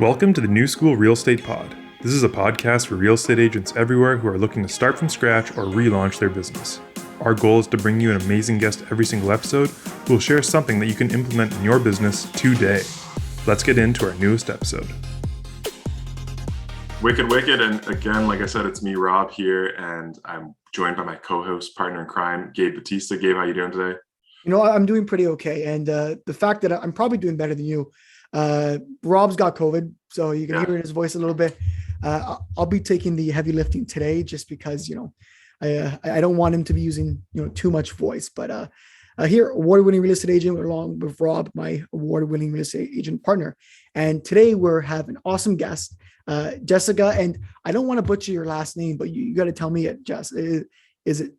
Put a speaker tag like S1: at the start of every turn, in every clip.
S1: Welcome to the New School Real Estate Pod. This is a podcast for real estate agents everywhere who are looking to start from scratch or relaunch their business. Our goal is to bring you an amazing guest every single episode who will share something that you can implement in your business today. Let's get into our newest episode. Wicked. And again, like I said, it's me, Rob, here, and I'm joined by my co-host, partner in crime, Gabe Batista. Gabe, how you doing today?
S2: You know, I'm doing pretty okay. And the fact that I'm probably doing better than you, Rob's got COVID, so you can hear it in his voice a little bit. I'll be taking the heavy lifting today just because, I don't want him to be using, too much voice. But here, award-winning real estate agent along with Rob, my award-winning real estate agent partner. And today we're having an awesome guest, Jessica. And I don't want to butcher your last name, but you got to tell me it, Jess. Is it?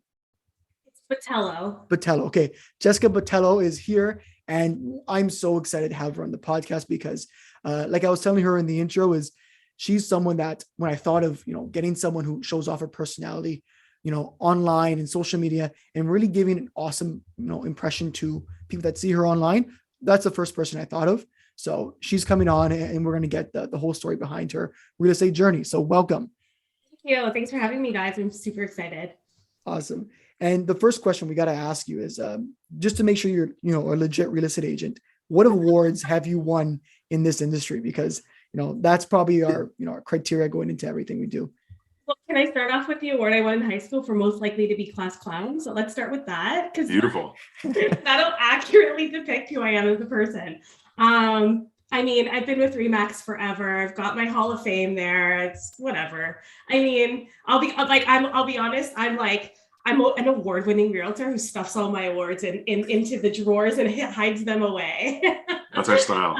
S3: Botelho.
S2: Okay. Jessica Botelho is here. And I'm so excited to have her on the podcast because like I was telling her in the intro, she's someone that when I thought of, getting someone who shows off her personality, online and social media and really giving an awesome, impression to people that see her online, that's the first person I thought of. So she's coming on and we're going to get the whole story behind her real estate journey. So welcome.
S3: Thank you. Thanks for having me, guys. I'm super excited.
S2: Awesome. And the first question we got to ask you is just to make sure you're, a legit real estate agent. What awards have you won in this industry? Because, that's probably our criteria going into everything we do.
S3: Well, can I start off with the award I won in high school for most likely to be class clown? So let's start with that. Because
S1: beautiful.
S3: That'll accurately depict who I am as a person. I've been with Remax forever. I've got my Hall of Fame there. It's whatever. I'll be honest. I'm an award-winning realtor who stuffs all my awards into the drawers and hides them away.
S1: That's our style.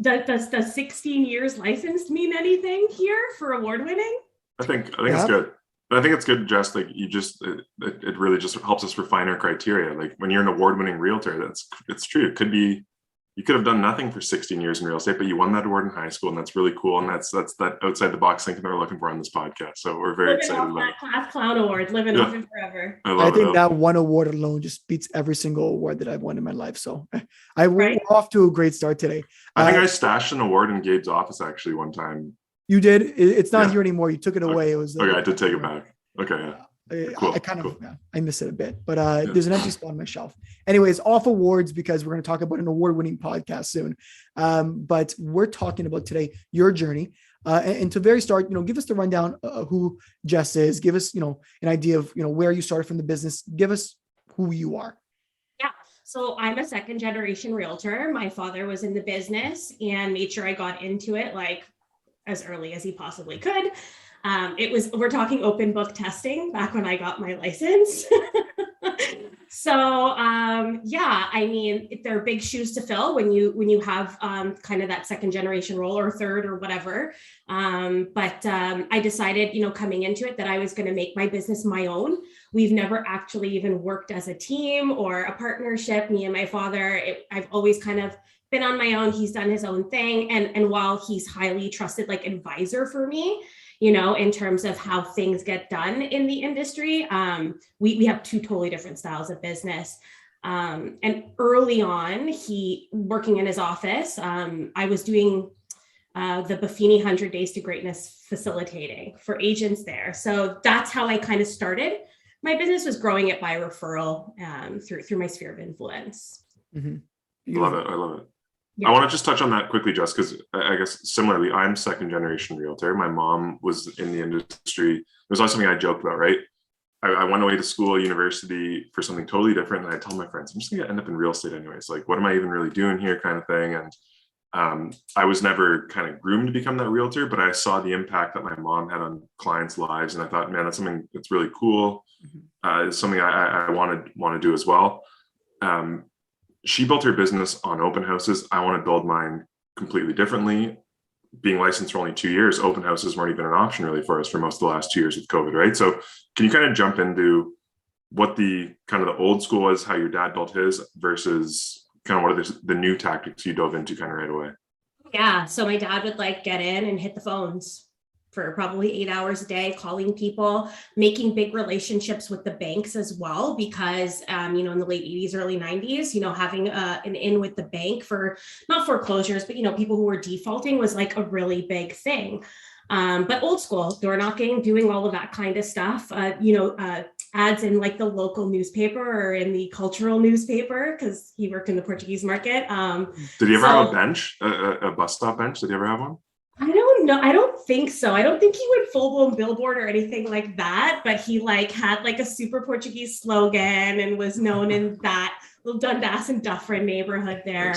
S3: Does 16 years licensed mean anything here for award-winning?
S1: I think it's good. But I think it's good, Jess. Like it really just helps us refine our criteria. Like when you're an award-winning realtor, it's true. It could be you could have done nothing for 16 years in real estate, but you won that award in high school, and that's really cool. And that's that outside the box thinking that we're looking for on this podcast. So we're very excited about
S3: that class clown award, living off it forever.
S2: I think that one award alone just beats every single award that I've won in my life. So we're off to a great start today.
S1: I think I stashed an award in Gabe's office actually one time.
S2: You did? It's not here anymore. You took it away. It was
S1: okay. I did take it back. Okay. Yeah.
S2: Cool, I miss it a bit, but there's an empty spot on my shelf. Anyways, off awards because we're going to talk about an award-winning podcast soon. But we're talking about today your journey. And to very start, give us the rundown of who Jess is. Give us, an idea of where you started from the business. Give us who you are.
S3: Yeah. So I'm a second generation realtor. My father was in the business and made sure I got into it like as early as he possibly could. We're talking open book testing back when I got my license. So, there are big shoes to fill when you have kind of that second generation role or third or whatever. But I decided, coming into it that I was going to make my business my own. We've never actually even worked as a team or a partnership, me and my father. I've always kind of been on my own. He's done his own thing. And while he's highly trusted, like advisor for me, in terms of how things get done in the industry. We have two totally different styles of business. And early on, he working in his office, I was doing the Buffini 100 Days to Greatness facilitating for agents there. So that's how I kind of started. My business was growing it by referral through my sphere of influence.
S2: Mm-hmm.
S1: I love it. Yeah. I want to just touch on that quickly, Jess, because I guess similarly, I'm second generation realtor. My mom was in the industry. It was always something I joked about, right? I went away to school, university for something totally different. And I tell my friends, I'm just going to end up in real estate anyways. Like, what am I even really doing here kind of thing? And I was never kind of groomed to become that realtor, but I saw the impact that my mom had on clients' lives. And I thought, man, that's something that's really cool. It's something I want to do as well. She built her business on open houses. I want to build mine completely differently. Being licensed for only 2 years, open houses weren't even an option really for us for most of the last 2 years with COVID, right? So can you kind of jump into what the kind of the old school is, how your dad built his versus kind of what are the new tactics you dove into kind of right away?
S3: Yeah. So my dad would get in and hit the phones. for probably 8 hours a day, calling people, making big relationships with the banks as well, because, you know, in the late 80s, early 90s, you know, having an in with the bank for not foreclosures, but, you know, people who were defaulting was like a really big thing. But old school, door knocking, doing all of that kind of stuff, you know, ads in like the local newspaper or in the cultural newspaper, because he worked in the Portuguese market.
S1: Did he ever have a bench, a bus stop bench? Did he ever have one?
S3: I don't know. I don't think so. I don't think he went full blown billboard or anything like that, but he like had like a super Portuguese slogan and was known in that little Dundas and Dufferin neighborhood there,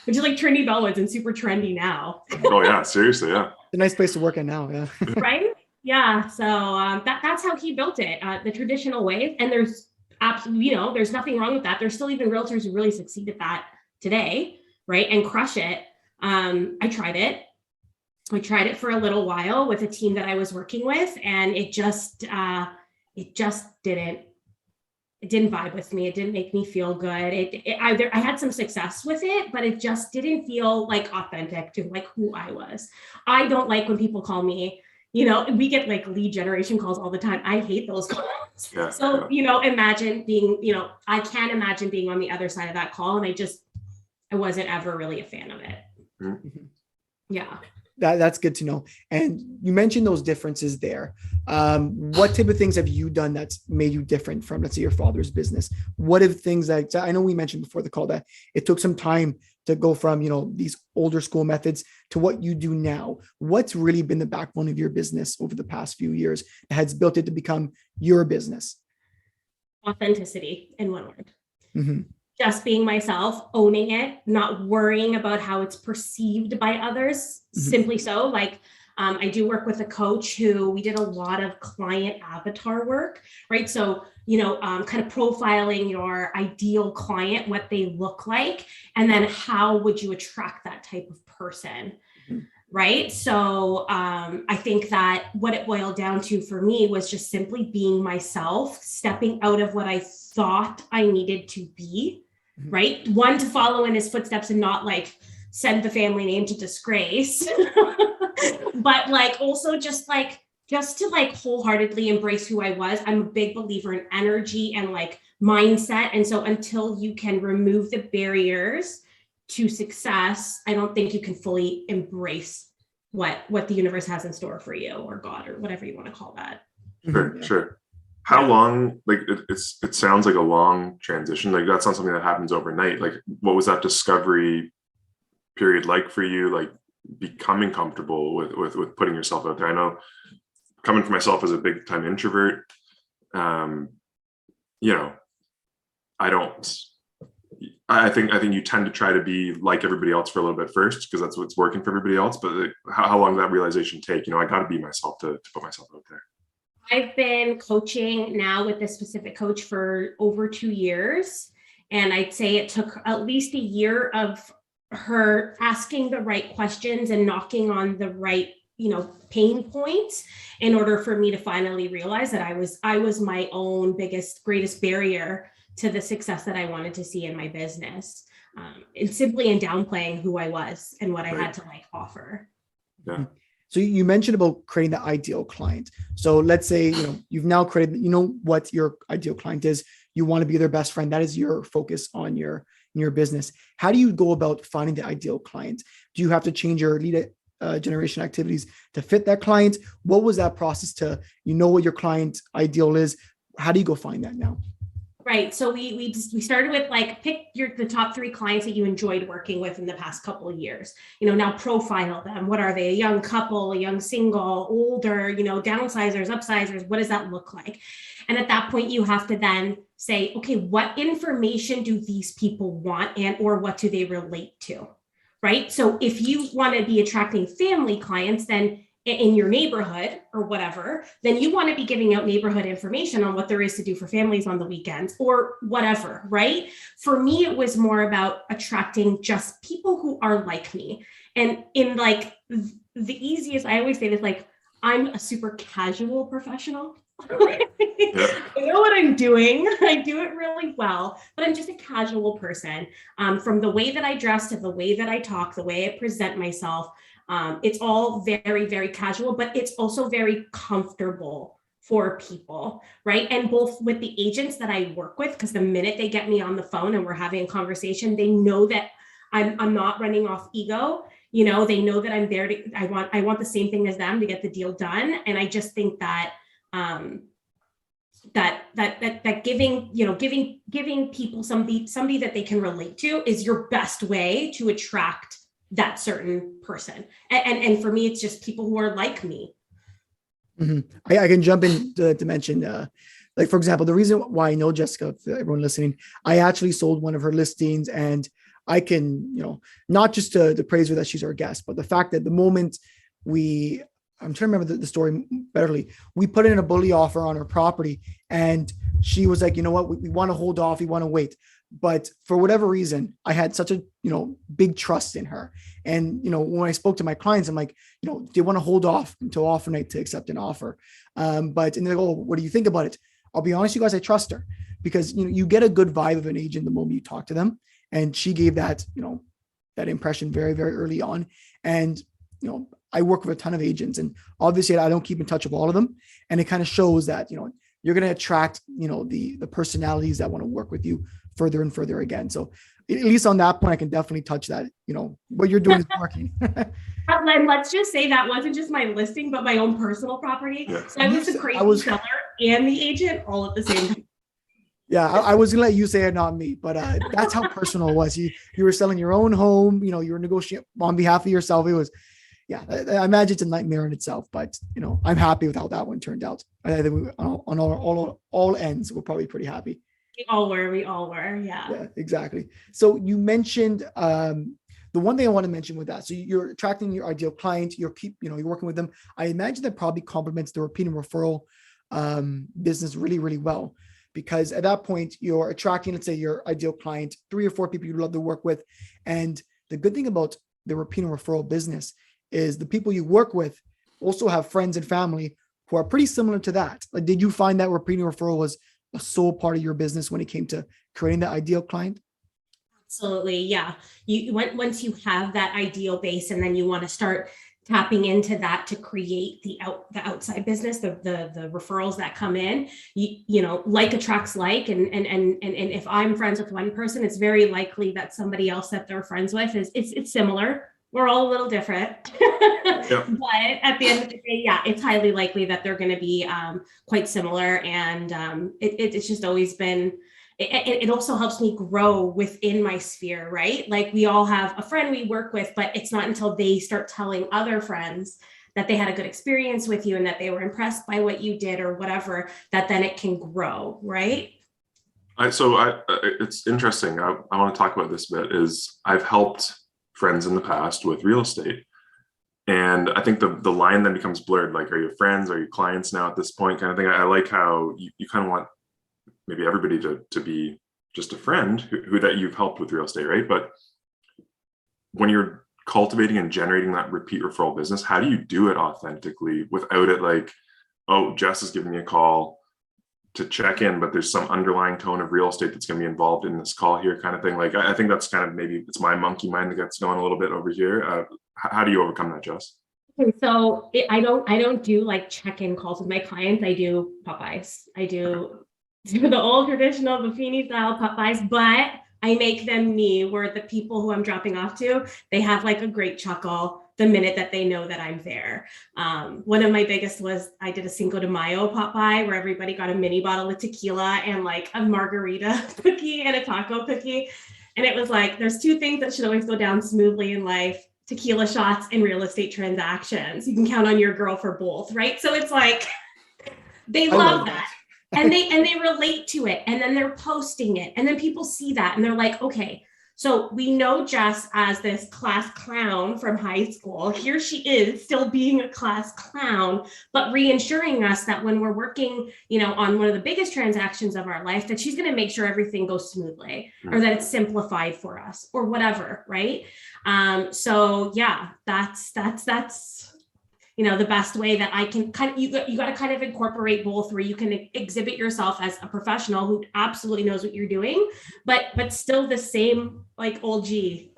S3: which is like Trinity Bellwoods and super trendy now.
S1: Oh yeah, seriously, yeah.
S2: It's a nice place to work at now, yeah.
S3: Right? Yeah. So that's how he built it, the traditional way. And there's absolutely, you know, there's nothing wrong with that. There's still even realtors who really succeed at that today, right? And crush it. I tried it. I tried it for a little while with a team that I was working with, and it just didn't vibe with me. It didn't make me feel good. I had some success with it, but it just didn't feel like authentic to like who I was. I don't like when people call me, you know, we get like lead generation calls all the time. I hate those calls.
S1: Yeah,
S3: so,
S1: yeah.
S3: You know, imagine being, you know, I can't imagine being on the other side of that call. And I wasn't ever really a fan of it.
S1: Mm-hmm.
S3: Yeah.
S2: That's good to know. And you mentioned those differences there. What type of things have you done that's made you different from, let's say, your father's business? What are things that, I know we mentioned before the call that it took some time to go from, you know, these older school methods to what you do now. What's really been the backbone of your business over the past few years that has built it to become your business?
S3: Authenticity, in one word.
S2: Mm-hmm.
S3: Just being myself, owning it, not worrying about how it's perceived by others. Mm-hmm. Simply so. Like, I do work with a coach who we did a lot of client avatar work, right? So, you know, kind of profiling your ideal client, what they look like, and then how would you attract that type of person, mm-hmm. right? So I think that what it boiled down to for me was just simply being myself, stepping out of what I thought I needed to be, right? One, to follow in his footsteps and not like send the family name to disgrace, but like also just to like wholeheartedly embrace who I was. I'm a big believer in energy and like mindset. And so until you can remove the barriers to success, I don't think you can fully embrace what the universe has in store for you, or God, or whatever you want to call that.
S1: Sure, sure. How long, like it sounds like a long transition. Like that's not something that happens overnight. Like what was that discovery period like for you? Like becoming comfortable with putting yourself out there? I know coming for myself as a big time introvert, you know, I think you tend to try to be like everybody else for a little bit first, because that's what's working for everybody else. But like, how long did that realization take? You know, I got to be myself to put myself out there.
S3: I've been coaching now with this specific coach for over 2 years. And I'd say it took at least a year of her asking the right questions and knocking on the right, you know, pain points in order for me to finally realize that I was my own greatest barrier to the success that I wanted to see in my business. And simply in downplaying who I was and what I had to like offer.
S1: Yeah.
S2: So you mentioned about creating the ideal client. So let's say, you know, you've now created, you know, what your ideal client is. You want to be their best friend. That is your focus on your business. How do you go about finding the ideal client? Do you have to change your lead generation activities to fit that client? What was that process to, you know, what your client ideal is? How do you go find that now?
S3: Right. So we started with like, pick the top 3 clients that you enjoyed working with in the past couple of years. You know, now profile them. What are they? A young couple, a young single, older, you know, downsizers, upsizers. What does that look like? And at that point, you have to then say, okay, what information do these people want, and or what do they relate to? Right. So if you want to be attracting family clients, then in your neighborhood or whatever, then you want to be giving out neighborhood information on what there is to do for families on the weekends or whatever, right? For me, it was more about attracting just people who are like me. And in like the easiest, I always say this, like, I'm a super casual professional.
S1: Yeah.
S3: I know what I'm doing. I do it really well, but I'm just a casual person. From the way that I dress to the way that I talk, the way I present myself, it's all very, very casual, but it's also very comfortable for people, right? And both with the agents that I work with, because the minute they get me on the phone and we're having a conversation, they know that I'm not running off ego. They know that I'm there to, I want the same thing as them to get the deal done. And I just think that um, that giving people somebody that they can relate to is your best way to attract that certain person. And for me, it's just people who are like me.
S2: Mm-hmm. I can jump in to mention, like, for example, the reason why I know Jessica, for everyone listening, I actually sold one of her listings, and I can, not just to praise her that she's our guest, but the fact that the moment I'm trying to remember the story betterly. We put in a bully offer on her property, and she was like, you know what, we want to hold off. We want to wait. But for whatever reason, I had such a, big trust in her. And, when I spoke to my clients, I'm like, they want to hold off until offer night to accept an offer. And they go, what do you think about it? I'll be honest, you guys, I trust her because, you get a good vibe of an agent the moment you talk to them. And she gave that, that impression very, very early on. And, I work with a ton of agents, and obviously I don't keep in touch with all of them. And it kind of shows that, you're going to attract, the personalities that want to work with you further and further again. So at least on that point, I can definitely touch that, what you're doing is working.
S3: And let's just say that wasn't just my listing, but my own personal property.
S1: Yeah.
S3: So I was the crazy seller and the agent all at the same time.
S2: Yeah, I was gonna let you say it, not me, but that's how personal it was. You were selling your own home, you were negotiating on behalf of yourself. It was, yeah, I imagine it's a nightmare in itself, but I'm happy with how that one turned out. I think we, on all ends, we're probably pretty happy.
S3: We all were.
S2: Yeah, exactly. So you mentioned the one thing I want to mention with that. So you're attracting your ideal client, you're working with them. I imagine that probably complements the repeat and referral business really, really well. Because at that point, you're attracting, let's say, your ideal client, 3 or 4 people you'd love to work with. And the good thing about the repeat and referral business is the people you work with also have friends and family who are pretty similar to that. Like, did you find that repeat and referral was a sole part of your business when it came to creating the ideal client?
S3: Absolutely. Yeah. Once you have that ideal base, and then you want to start tapping into that to create the outside business, the referrals that come in, like attracts like, and if I'm friends with one person, it's very likely that somebody else that they're friends with it's similar. We're all a little different,
S1: Yep.
S3: but at the end of the day, yeah, it's highly likely that they're going to be quite similar. And it's just always been, it also helps me grow within my sphere, right? Like, we all have a friend we work with, but it's not until they start telling other friends that they had a good experience with you and that they were impressed by what you did or whatever, that then it can grow, right?
S1: It's interesting. I want to talk about this a bit. Is I've helped friends in the past with real estate, and I think the line then becomes blurred. Like, are you friends? Are you clients now at this point? Kind of thing. I like how you kind of want maybe everybody to be just a friend who that you've helped with real estate, right? But when you're cultivating and generating that repeat referral business, how do you do it authentically without it like, oh, Jess is giving me a call to check in, but there's some underlying tone of real estate that's going to be involved in this call here, kind of thing. Like, I think that's kind of, maybe it's my monkey mind that gets going a little bit over here. How do you overcome that, Jess?
S3: Okay, so I don't do like check-in calls with my clients. I do Popeyes. I do the old traditional buffini style Popeyes, but I make them me, where the people who I'm dropping off to, they have like a great chuckle the minute that they know that I'm there. One of my biggest was, I did a Cinco de Mayo Popeye where everybody got a mini bottle of tequila and like a margarita cookie and a taco cookie. And it was like, there's 2 things that should always go down smoothly in life: tequila shots and real estate transactions. You can count on your girl for both, right? So it's like, they love that. And they relate to it, and then they're posting it, and then people see that and they're like, okay, so we know Jess as this class clown from high school. Here she is, still being a class clown, but reassuring us that when we're working, on one of the biggest transactions of our life, that she's going to make sure everything goes smoothly, or that it's simplified for us, or whatever, right? So yeah, that's the best way that I can kind of, you got to kind of incorporate both, where you can exhibit yourself as a professional who absolutely knows what you're doing, but still the same, like, old G.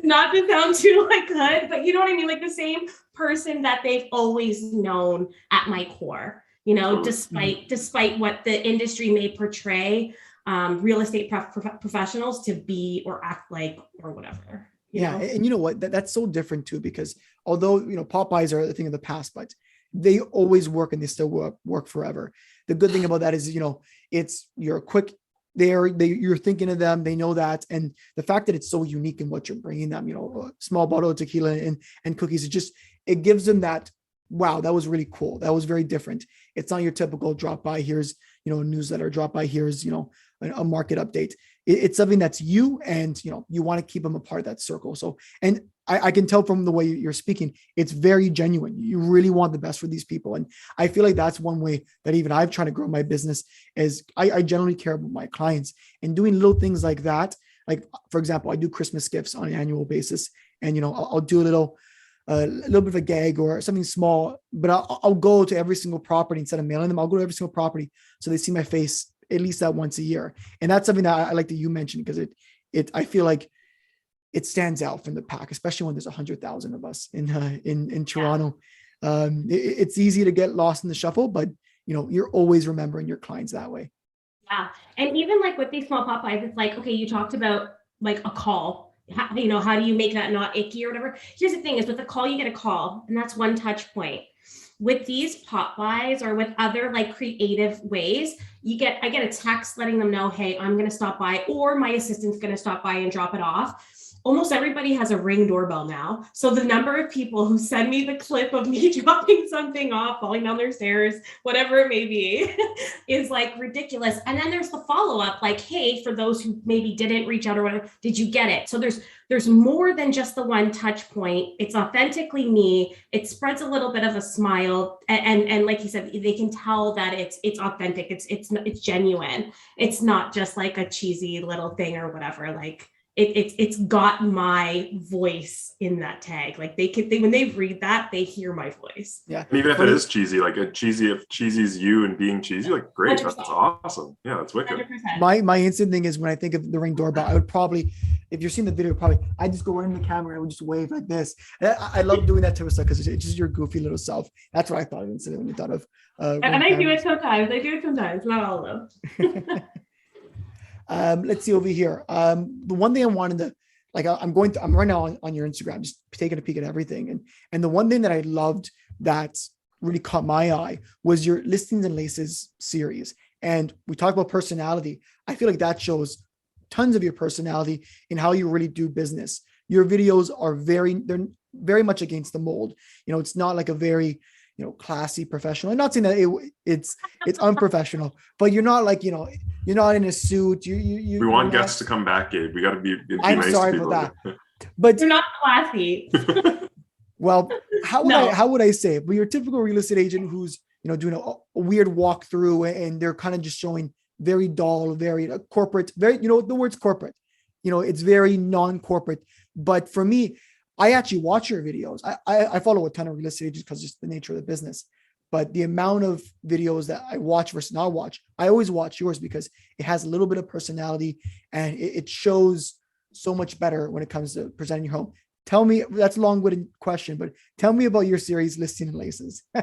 S3: Not to sound too like hood, but you know what I mean? Like the same person that they've always known at my core, despite what the industry may portray real estate professionals to be or act like or whatever. You know?
S2: And you know what? That's so different too, because although, Popeyes are a thing of the past, but they always work and they still work forever. The good thing about that is, you're quick. You're thinking of them, they know that. And the fact that it's so unique in what you're bringing them, a small bottle of tequila and cookies, it gives them that, wow, that was really cool. That was very different. It's not your typical drop by. Here's, a newsletter, drop by. Here's, a market update. It's something that's you, and, you want to keep them a part of that circle. So, and I can tell from the way you're speaking, it's very genuine. You really want the best for these people. And I feel like that's one way that even I've tried to grow my business is I generally care about my clients, and doing little things like that. Like, for example, I do Christmas gifts on an annual basis, and, I'll do a little bit of a gag or something small, but I'll go to every single property instead of mailing them. I'll go to every single property so they see my face at least that once a year. And that's something that I like that you mentioned, because I feel like it stands out from the pack, especially when there's 100,000 of us in Toronto. It's easy to get lost in the shuffle, but you're always remembering your clients that way.
S3: Yeah. And even like with these small Popeyes, it's like, okay, you talked about like a call. How do you make that not icky or whatever? Here's the thing is, with a call, you get a call, and that's one touch point. With these Popeyes or with other like creative ways, I get a text letting them know, hey, I'm going to stop by, or my assistant's going to stop by and drop it off. Almost everybody has a Ring doorbell now. So the number of people who send me the clip of me dropping something off, falling down their stairs, whatever it may be, is like ridiculous. And then there's the follow-up, like, hey, for those who maybe didn't reach out or whatever, did you get it? So there's more than just the one touch point. It's authentically me. It spreads a little bit of a smile. And like you said, they can tell that it's authentic. It's genuine. It's not just like a cheesy little thing or whatever. Like, it's got my voice in that tag. Like they when they read that, they hear my voice.
S2: Yeah.
S1: And even if it is cheesy, like if cheesy's you and being cheesy, like great, 100%. That's awesome. Yeah, that's wicked.
S3: 100%.
S2: My instant thing is, when I think of the Ring doorbell, I would probably, if you're seeing the video, I just go right in the camera and I would just wave like this. I love doing that type of stuff because it's just your goofy little self. That's what I thought of instead of when you thought of.
S3: And I do it sometimes. Not all of them.
S2: Let's see over here. The one thing I wanted to, like, I'm right now on your Instagram, just taking a peek at everything. And the one thing that I loved that really caught my eye was your Listings and Laces series. And we talk about personality. I feel like that shows tons of your personality in how you really do business. Your videos are they're very much against the mold. It's not like a very, classy professional. I'm not saying that it's unprofessional, but you're not like, you're not in a suit. We
S1: want guests to come back, Gabe. We got to be
S2: I'm
S1: nice
S2: sorry
S1: to people.
S2: about that. But
S3: you're not classy.
S2: Well, how would I say it? But your typical real estate agent who's, doing a weird walkthrough, and they're kind of just showing very dull, very corporate, very, the word's corporate, it's very non-corporate. But for me, I actually watch your videos. I follow a ton of real estate agents because just the nature of the business. But the amount of videos that I watch versus not watch, I always watch yours because it has a little bit of personality, and it shows so much better when it comes to presenting your home. Tell me, that's a long-winded question, but tell me about your series, Listing and Laces.
S3: So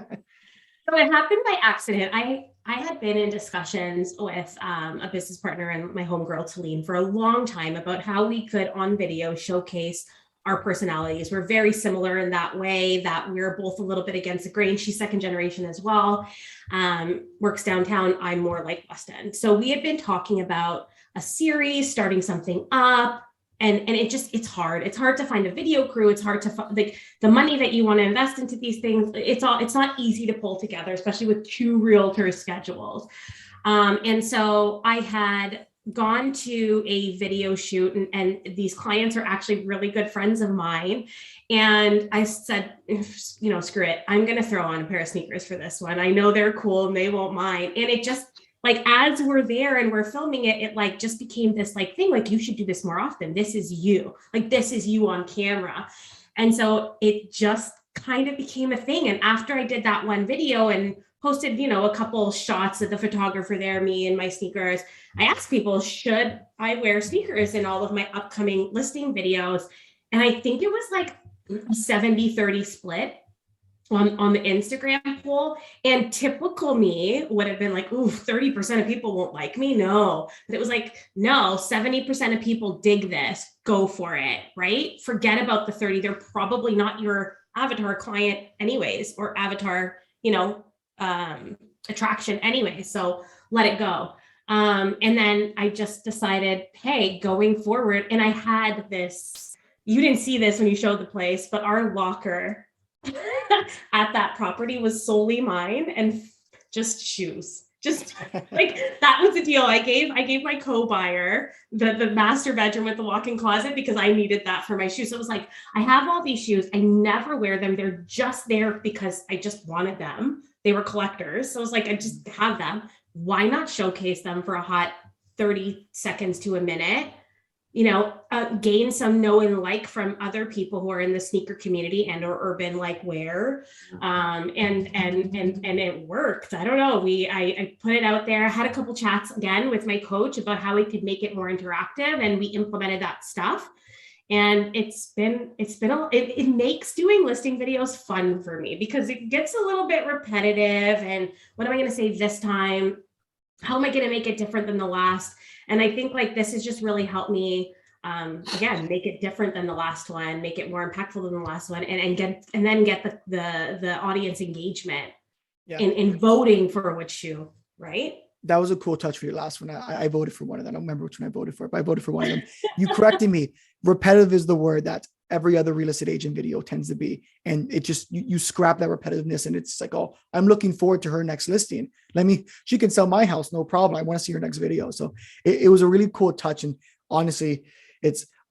S3: it happened by accident. I had been in discussions with a business partner and my homegirl, Talene, for a long time about how we could, on video, showcase our personalities. We're very similar in that way, that we're both a little bit against the grain. She's second generation as well. Works downtown. I'm more like West End. So we had been talking about a series, starting something up. And it's hard. It's hard to find a video crew. It's hard to find the money that you want to invest into these things. It's not easy to pull together, especially with two realtor schedules. And so I had gone to a video shoot, and these clients are actually really good friends of mine. And I said, screw it. I'm going to throw on a pair of sneakers for this one. I know they're cool and they won't mind. And it just, like, as we're there and we're filming it, it like just became this like thing, like, you should do this more often. This is you, like, this is you on camera. And so it just kind of became a thing. And after I did that one video and posted, a couple shots of the photographer there, me and my sneakers, I asked people, should I wear sneakers in all of my upcoming listing videos? And I think it was like a 70-30 split on the Instagram poll. And typical me would have been like, ooh, 30% of people won't like me. No, but it was like, no, 70% of people dig this, go for it, right? Forget about the 30. They're probably not your avatar client anyways, or avatar, attraction anyway. So let it go. And then I just decided, hey, going forward, and I had this, you didn't see this when you showed the place, but our locker at that property was solely mine and just shoes. Just like that was the deal. I gave my co-buyer the master bedroom with the walk-in closet because I needed that for my shoes. So it was like, I have all these shoes. I never wear them. They're just there because I just wanted them. They were collectors. So I was like, I just have them. Why not showcase them for a hot 30 seconds to a minute? Gain some know and like from other people who are in the sneaker community and or urban like wear. And it worked. I don't know. I put it out there. I had a couple chats again with my coach about how we could make it more interactive, and we implemented that stuff. And it makes doing listing videos fun for me because it gets a little bit repetitive. And what am I going to say this time? How am I going to make it different than the last? And I think like this has just really helped me, again, make it different than the last one, make it more impactful than the last one, and get the audience engagement in voting for which shoe, right?
S2: That was a cool touch for your last one. I voted for one of them. I don't remember which one I voted for, but I voted for one of them. You corrected me. Repetitive is the word that every other real estate agent video tends to be. And it just, you scrap that repetitiveness, and it's like, oh, I'm looking forward to her next listing. She can sell my house, no problem. I want to see her next video. So it was a really cool touch. And honestly,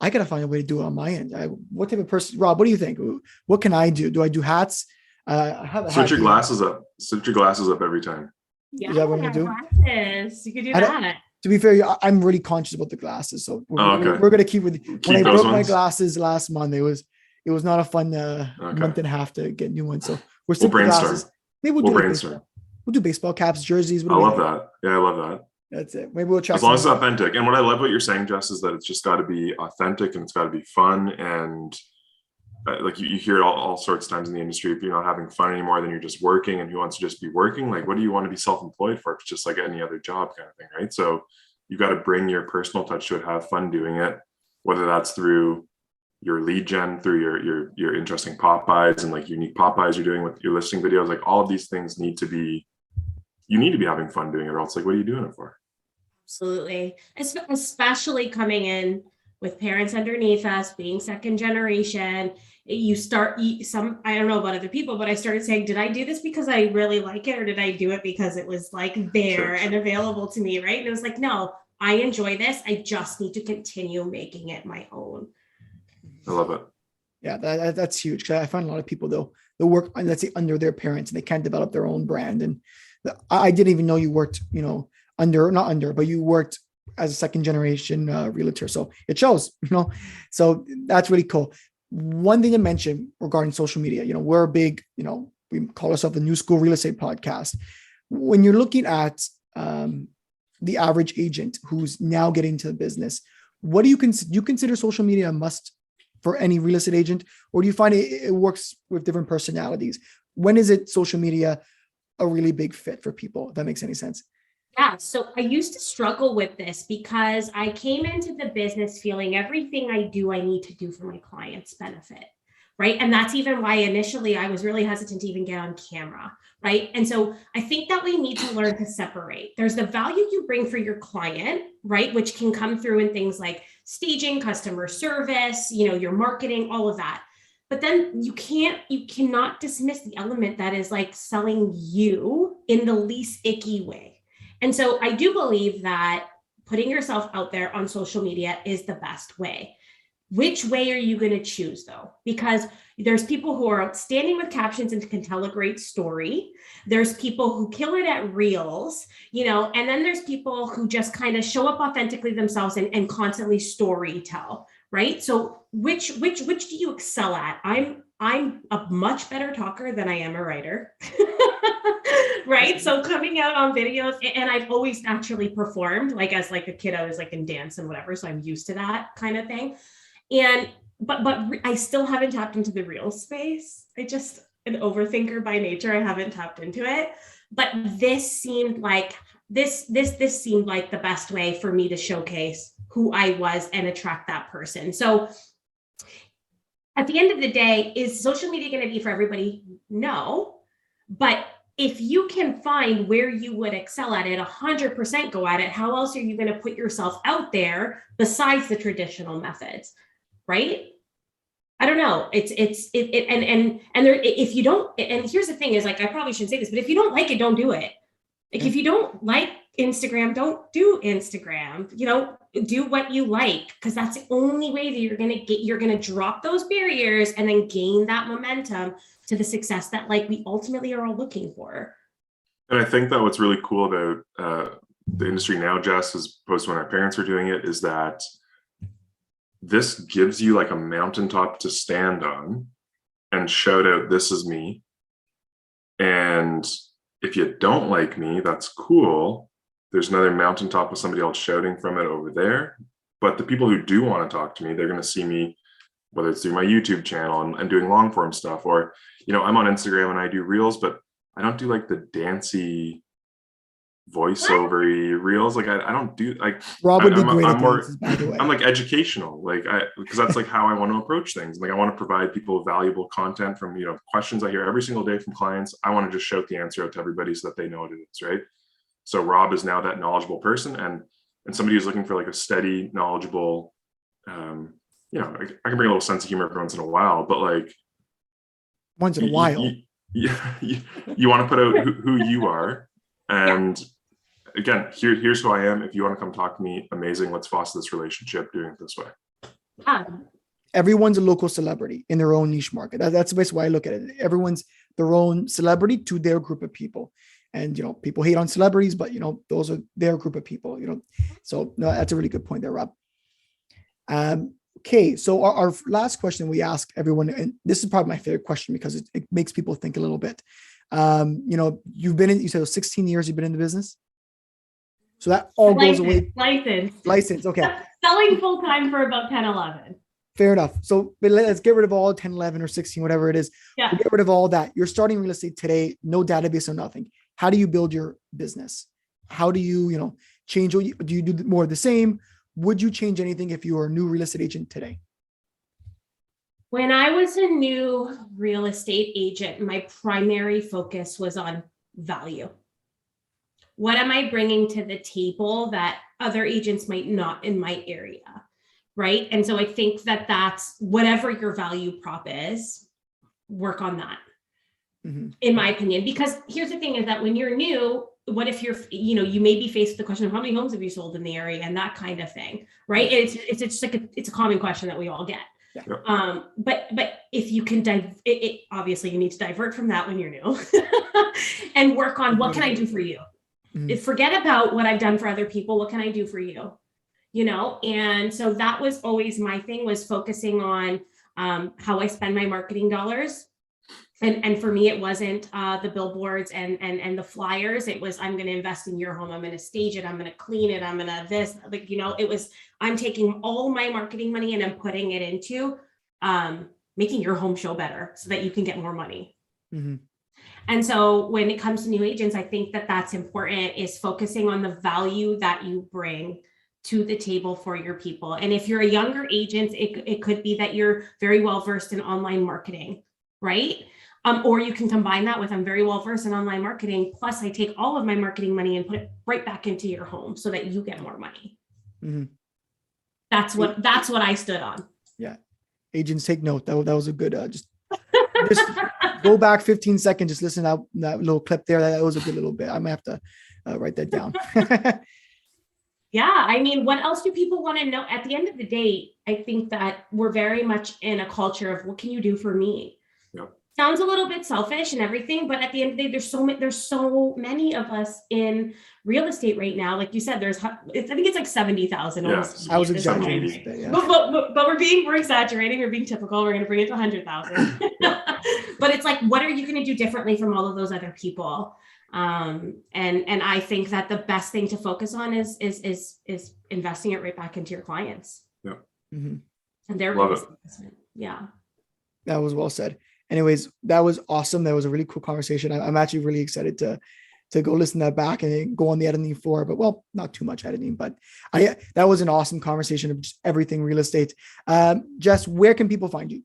S2: I got to find a way to do it on my end. What type of person, Rob, what do you think? What can I do? Do I do hats? I have a
S1: Switch your glasses up. Switch your glasses up every time.
S3: Yeah,
S2: is that what I'm gonna do?
S3: Glasses. You could do that.
S2: To be fair, I'm really conscious about the glasses, so we're going to keep with. When I broke my glasses last month, it was not a fun month and a half to get new ones. So we'll brainstorm. Glasses. Maybe we'll brainstorm. We'll do baseball caps, jerseys.
S1: I love that. Yeah, I love that.
S2: That's it. Maybe we'll try.
S1: As long as it's authentic. And what I love what you're saying, Jess, is that it's just got to be authentic and it's got to be fun. And like you hear all sorts of times in the industry, if you're not having fun anymore, then you're just working, and who wants to just be working? Like, what do you want to be self-employed for? It's just like any other job kind of thing, right? So you got to bring your personal touch to it, have fun doing it, whether that's through your lead gen, through your interesting pop buys and like unique pop buys you're doing with your listing videos. Like all of these things you need to be having fun doing it, or else like, what are you doing it for?
S3: Absolutely. Especially coming in with parents underneath us, being second generation, I don't know about other people, but I started saying, did I do this because I really like it, or did I do it because it was like there and available to me, right? And it was like, no, I enjoy this. I just need to continue making it my own.
S1: I love it.
S2: Yeah, that's huge. Because I find a lot of people, though, they work, let's say, under their parents, and they can't develop their own brand. And I didn't even know you worked, but you worked as a second generation realtor. So it shows, so that's really cool. One thing to mention regarding social media, we're a big, we call ourselves the New School Real Estate Podcast. When you're looking at the average agent who's now getting into the business, what do you consider social media a must for any real estate agent, or do you find it works with different personalities? When is it social media a really big fit for people, if that makes any sense?
S3: Yeah. So I used to struggle with this because I came into the business feeling everything I do, I need to do for my clients' benefit. Right. And that's even why initially I was really hesitant to even get on camera. Right. And so I think that we need to learn to separate. There's the value you bring for your client, right, which can come through in things like staging, customer service, your marketing, all of that. But then you cannot dismiss the element that is like selling you in the least icky way. And so I do believe that putting yourself out there on social media is the best way. Which way are you going to choose, though? Because there's people who are outstanding with captions and can tell a great story. There's people who kill it at reels, and then there's people who just kind of show up authentically themselves and constantly story tell, right? So which do you excel at? I'm I'm a much better talker than I am a writer. Right. So coming out on videos, and I've always naturally performed, like as like a kid, I was like in dance and whatever. So I'm used to that kind of thing. And but I still haven't tapped into the real space. I just an overthinker by nature. I haven't tapped into it. But this seemed like this seemed like the best way for me to showcase who I was and attract that person. So at the end of the day, is social media going to be for everybody? No. But if you can find where you would excel at it, 100% go at it. How else are you going to put yourself out there besides the traditional methods, right? I don't know. And there, if you don't, and here's the thing is like, I probably shouldn't say this, but if you don't like it, don't do it. Like if you don't like Instagram, don't do Instagram, do what you like, because that's the only way that you're going to drop those barriers and then gain that momentum to the success that like we ultimately are all looking for.
S1: And I think that what's really cool about the industry now, Jess, as opposed to when our parents were doing it, is that this gives you like a mountaintop to stand on and shout out, this is me. And if you don't like me, that's cool. There's another mountaintop with somebody else shouting from it over there. But the people who do want to talk to me, they're going to see me, whether it's through my YouTube channel and doing long form stuff, or, I'm on Instagram and I do reels, but I don't do like the dancey voiceover reels. Like I don't do like
S2: Rob would be great
S1: I'm
S2: at
S1: more,
S2: dances, by the way.
S1: I'm like educational, because that's like how I want to approach things. Like I want to provide people valuable content from, questions I hear every single day from clients. I want to just shout the answer out to everybody so that they know what it is. Right. So Rob is now that knowledgeable person and somebody who's looking for like a steady, knowledgeable, I can bring a little sense of humor every once in a while, but like
S2: once in a while,
S1: you want to put out who you are. And again, here's who I am. If you want to come talk to me, amazing. Let's foster this relationship doing it this way.
S2: Everyone's a local celebrity in their own niche market. That's the best way I look at it. Everyone's their own celebrity to their group of people. And, people hate on celebrities, but, those are their group of people, So no, that's a really good point there, Rob. Okay. So our last question we ask everyone, and this is probably my favorite question because it makes people think a little bit. You said 16 years you've been in the business. So that all goes away. License. Okay.
S3: Selling full time for about 10, 11.
S2: Fair enough. So let's get rid of all 10, 11 or 16, whatever it is.
S3: Yeah.
S2: We'll get rid of all that. You're starting real estate today, no database or nothing. How do you build your business? How do you, change? Do you do more of the same? Would you change anything if you were a new real estate agent today?
S3: When I was a new real estate agent, my primary focus was on value. What am I bringing to the table that other agents might not in my area, right? And so I think that that's whatever your value prop is, work on that, in my opinion. Because here's the thing is that when you're new, what if you're, you may be faced with the question of how many homes have you sold in the area and that kind of thing, right? It's just like it's a common question that we all get. Yeah. But if you can obviously you need to divert from that when you're new and work on what can I do for you? Forget about what I've done for other people. What can I do for you? And so that was always my thing, was focusing on how I spend my marketing dollars. And for me, it wasn't the billboards and the flyers. It was, I'm going to invest in your home. I'm going to stage it. I'm going to clean it. I'm going to this, it was, I'm taking all my marketing money and I'm putting it into making your home show better so that you can get more money. And so when it comes to new agents, I think that that's important, is focusing on the value that you bring to the table for your people. And if you're a younger agent, it could be that you're very well versed in online marketing, right? Or you can combine that with, I'm very well versed in online marketing, plus I take all of my marketing money and put it right back into your home so that you get more money. That's what I stood on. Yeah.
S2: Agents, take note. That was a good, just go back 15 seconds. Just listen to that little clip there. That was a good little bit. I might have to write that down.
S3: Yeah. I mean, what else do people want to know? At the end of the day, I think that we're very much in a culture of what can you do for me? sounds a little bit selfish and everything, but at the end of the day, there's so many of us in real estate right now. Like you said, I think it's like 70,000.
S1: Yeah,
S2: I was exaggerating.
S3: Yeah. But we're exaggerating. We're being typical. We're going to bring it to 100,000. But it's like, what are you going to do differently from all of those other people? And I think that the best thing to focus on is investing it right back into your clients.
S1: Yeah.
S2: Mm-hmm.
S3: And their
S1: Love it.
S3: investment. Yeah.
S2: That was well said. Anyways, that was awesome. That was a really cool conversation. I'm actually really excited to go listen to that back and go on the editing floor, but well, not too much editing, but that was an awesome conversation of just everything real estate. Jess, where can people find you?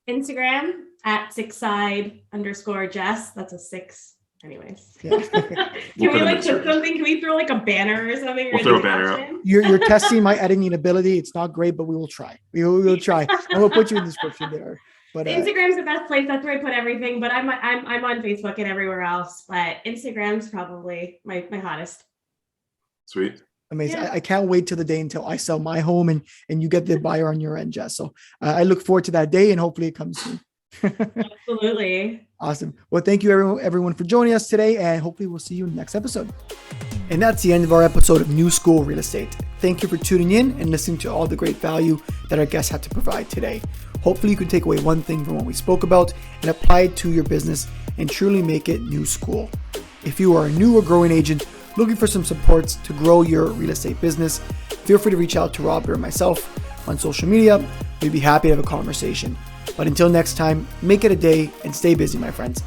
S3: Instagram at 6side_Jess. That's a 6. Anyways,
S2: Yeah.
S3: Can we like put something? Can we throw like a banner or something?
S1: We'll throw a banner up.
S2: You're testing my editing ability. It's not great, but we will try. We will try, and we'll put you in the description there. But
S3: Instagram's the best place. That's where I put everything. But I'm on Facebook and everywhere else. But Instagram's probably my hottest.
S1: Sweet.
S2: Amazing.
S3: Yeah.
S2: I can't wait till the day until I sell my home and you get the buyer on your end, Jess. So I look forward to that day, and hopefully it comes soon.
S3: Absolutely.
S2: Awesome. Well, thank you everyone for joining us today, and hopefully we'll see you in the next episode. And that's the end of our episode of New School Real Estate. Thank you for tuning in and listening to all the great value that our guests had to provide today. Hopefully you can take away one thing from what we spoke about and apply it to your business and truly make it new school. If you are a new or growing agent looking for some supports to grow your real estate business, feel free to reach out to Rob or myself on social media. We'd be happy to have a conversation. But until next time, make it a day and stay busy, my friends.